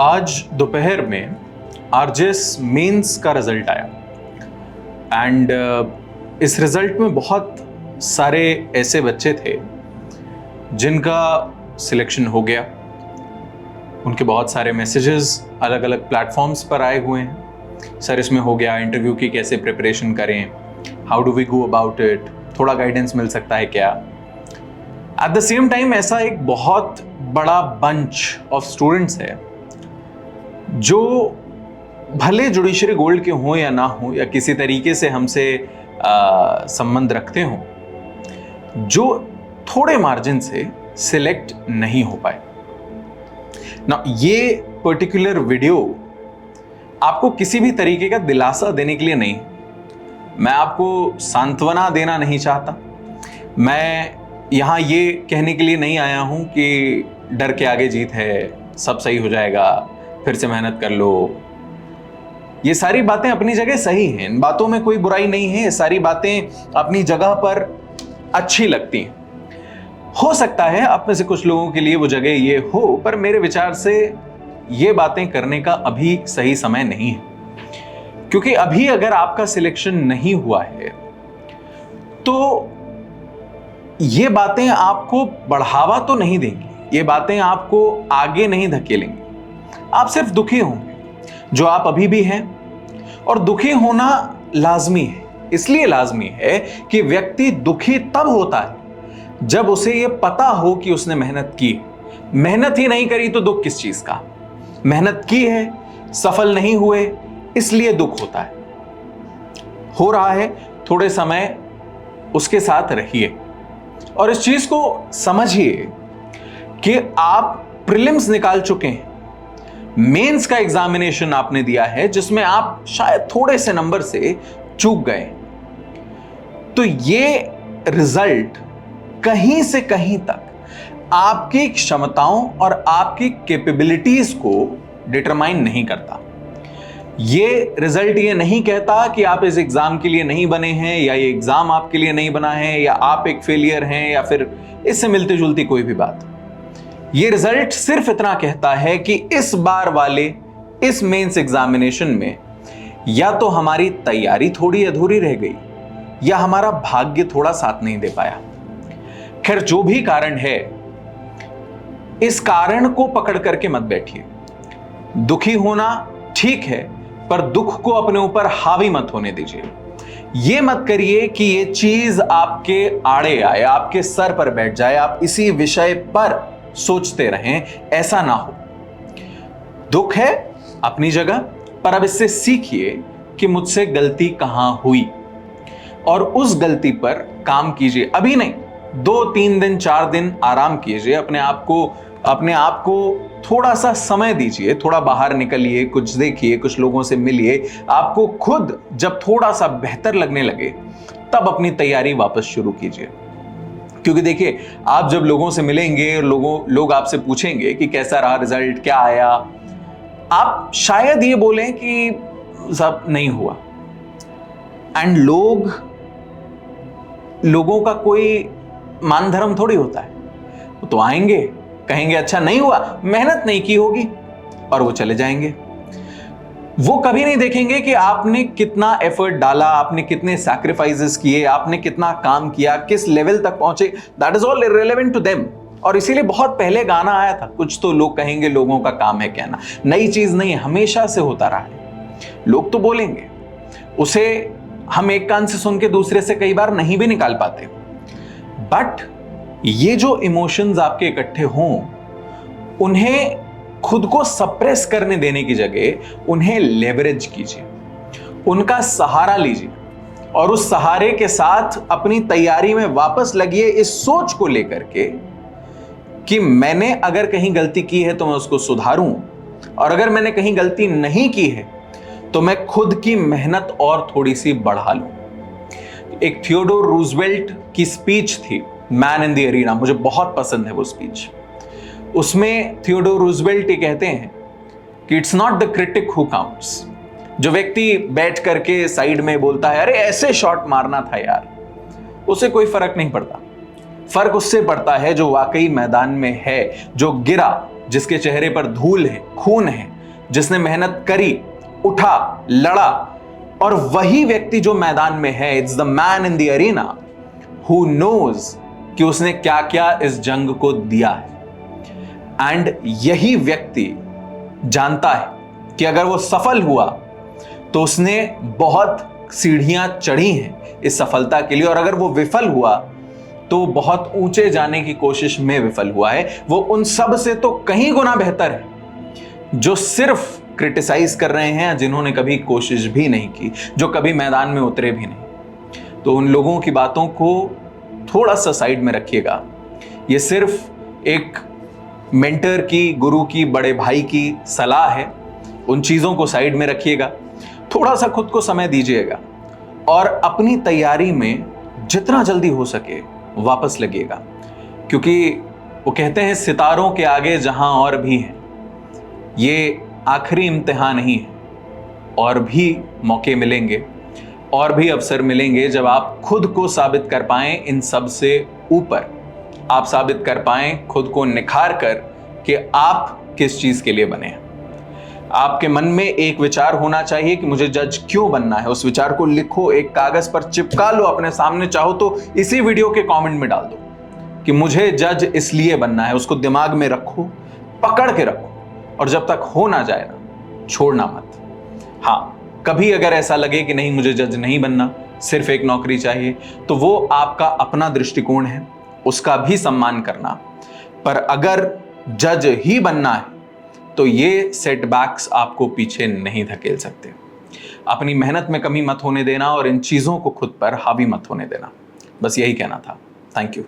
आज दोपहर में आरजेएस मेंस का रिजल्ट आया एंड इस रिजल्ट में बहुत सारे ऐसे बच्चे थे जिनका सिलेक्शन हो गया। उनके बहुत सारे मैसेजेस अलग अलग प्लेटफॉर्म्स पर आए हुए हैं। सर इसमें हो गया, इंटरव्यू की कैसे प्रिपरेशन करें, how do we go about it, थोड़ा गाइडेंस मिल सकता है क्या। एट द सेम टाइम ऐसा एक बहुत बड़ा बंच ऑफ स्टूडेंट्स है जो भले जुडिशरी गोल्ड के हों या ना हो या किसी तरीके से हमसे संबंध रखते हों, जो थोड़े मार्जिन से सिलेक्ट नहीं हो पाए ना। ये पर्टिकुलर वीडियो आपको किसी भी तरीके का दिलासा देने के लिए नहीं, मैं आपको सांत्वना देना नहीं चाहता। मैं यहां ये कहने के लिए नहीं आया हूं कि डर के आगे जीत है, सब सही हो जाएगा, फिर से मेहनत कर लो। ये सारी बातें अपनी जगह सही हैं, इन बातों में कोई बुराई नहीं है, ये सारी बातें अपनी जगह पर अच्छी लगती हैं। हो सकता है आप में से कुछ लोगों के लिए वो जगह ये हो, पर मेरे विचार से ये बातें करने का अभी सही समय नहीं है। क्योंकि अभी अगर आपका सिलेक्शन नहीं हुआ है तो ये बातें आपको बढ़ावा तो नहीं देंगी, ये बातें आपको आगे नहीं धकेलेंगी। आप सिर्फ दुखी होंगे जो आप अभी भी हैं। और दुखी होना लाजमी है, इसलिए लाजमी है कि व्यक्ति दुखी तब होता है जब उसे यह पता हो कि उसने मेहनत की। मेहनत ही नहीं करी तो दुख किस चीज का। मेहनत की है, सफल नहीं हुए, इसलिए दुख होता है। हो रहा है, थोड़े समय उसके साथ रहिए और इस चीज को समझिए कि आप प्रीलिम्स निकाल चुके हैं, मेंस का एग्जामिनेशन आपने दिया है जिसमें आप शायद थोड़े से नंबर से चूक गए। तो ये रिजल्ट कहीं से कहीं तक आपकी क्षमताओं और आपकी कैपेबिलिटीज को डिटरमाइन नहीं करता। ये रिजल्ट ये नहीं कहता कि आप इस एग्जाम के लिए नहीं बने हैं, या ये एग्जाम आपके लिए नहीं बना है, या आप एक फेलियर हैं, या फिर इससे मिलती जुलती कोई भी बात। ये रिजल्ट सिर्फ इतना कहता है कि इस बार वाले इस मेंस एग्जामिनेशन में या तो हमारी तैयारी थोड़ी अधूरी रह गई या हमारा भाग्य थोड़ा साथ नहीं दे पाया। खैर, जो भी कारण है, इस कारण को पकड़ करके मत बैठिए। दुखी होना ठीक है, पर दुख को अपने ऊपर हावी मत होने दीजिए। यह मत करिए कि यह चीज आपके आड़े आए, आपके सर पर बैठ जाए, आप इसी विषय पर सोचते रहें, ऐसा ना हो। दुख है अपनी जगह, पर अब इससे सीखिए कि मुझसे गलती कहां हुई और उस गलती पर काम कीजिए। अभी नहीं, 2-3 दिन 4 दिन आराम कीजिए, अपने आप को थोड़ा सा समय दीजिए, थोड़ा बाहर निकलिए, कुछ देखिए, कुछ लोगों से मिलिए। आपको खुद जब थोड़ा सा बेहतर लगने लगे तब अपनी तैयारी वापस शुरू कीजिए। क्योंकि देखिए, आप जब लोगों से मिलेंगे और लोग आपसे पूछेंगे कि कैसा रहा रिजल्ट, क्या आया, आप शायद ये बोलें कि सब नहीं हुआ। एंड लोगों का कोई मान धर्म थोड़ी होता है। वो तो आएंगे, कहेंगे अच्छा नहीं हुआ, मेहनत नहीं की होगी, और वो चले जाएंगे। वो कभी नहीं देखेंगे कि आपने कितना एफर्ट डाला, आपने कितने सैक्रिफाइसेस किए, आपने कितना काम किया, किस लेवल तक पहुंचे। That is all irrelevant to them. और इसीलिए बहुत पहले गाना आया था, कुछ तो लोग कहेंगे लोगों का काम है कहना। नई चीज नहीं, हमेशा से होता रहा है। लोग तो बोलेंगे, उसे हम एक कान से सुन के दूसरे से कई बार नहीं भी निकाल पाते। बट ये जो इमोशंस आपके इकट्ठे हों, उन्हें खुद को सप्रेस करने देने की जगह उन्हें लेवरेज कीजिए, उनका सहारा लीजिए और उस सहारे के साथ अपनी तैयारी में वापस लगिए, इस सोच को लेकर के कि मैंने अगर कहीं गलती की है तो मैं उसको सुधारूं, और अगर मैंने कहीं गलती नहीं की है तो मैं खुद की मेहनत और थोड़ी सी बढ़ा लूं। एक थियोडोर रूजवेल्ट की स्पीच थी, मैन इन द एरिना, मुझे बहुत पसंद है वो स्पीच। उसमें थियोडोर रूजवेल्ट ये कहते हैं कि it's not the critic who counts. जो व्यक्ति बैठ करके साइड में बोलता है अरे ऐसे शॉट मारना था यार, उसे कोई फर्क नहीं पड़ता। फर्क उससे पड़ता है जो वाकई मैदान में है, जो गिरा जिसके चेहरे पर धूल है, खून है, जिसने मेहनत करी, उठा, लड़ा, और वही व्यक्ति जो मैदान में है, it's the man in the arena who knows कि उसने क्या क्या इस जंग को दिया है। एंड यही व्यक्ति जानता है कि अगर वो सफल हुआ तो उसने बहुत सीढ़ियां चढ़ी हैं इस सफलता के लिए, और अगर वो विफल हुआ तो बहुत ऊंचे जाने की कोशिश में विफल हुआ है। वो उन सब से तो कहीं गुना बेहतर है जो सिर्फ क्रिटिसाइज कर रहे हैं, जिन्होंने कभी कोशिश भी नहीं की, जो कभी मैदान में उतरे भी नहीं। तो उन लोगों की बातों को थोड़ा सा साइड में रखिएगा। ये सिर्फ एक मेंटर की, गुरु की, बड़े भाई की सलाह है। उन चीजों को साइड में रखिएगा, थोड़ा सा खुद को समय दीजिएगा और अपनी तैयारी में जितना जल्दी हो सके वापस लगिएगा। क्योंकि वो कहते हैं सितारों के आगे जहां और भी हैं, ये आखिरी इम्तिहान नहीं है। और भी मौके मिलेंगे, और भी अवसर मिलेंगे जब आप खुद को साबित कर पाएं इन सब से ऊपर। आप साबित कर पाएं खुद को निखार कर कि आप किस चीज के लिए बने हैं। आपके मन में एक विचार होना चाहिए कि मुझे जज क्यों बनना है। उस विचार को लिखो, एक कागज पर चिपका लो अपने सामने, चाहो तो इसी वीडियो के कमेंट में डाल दो कि मुझे जज इसलिए बनना है। उसको दिमाग में रखो, पकड़ के रखो, और जब तक हो ना जाए ना, छोड़ना मत। हाँ, कभी अगर ऐसा लगे कि नहीं मुझे जज नहीं बनना, सिर्फ एक नौकरी चाहिए, तो वो आपका अपना दृष्टिकोण है, उसका भी सम्मान करना। पर अगर जज ही बनना है तो ये सेटबैक्स आपको पीछे नहीं धकेल सकते। अपनी मेहनत में कमी मत होने देना और इन चीजों को खुद पर हावी मत होने देना। बस यही कहना था। Thank you.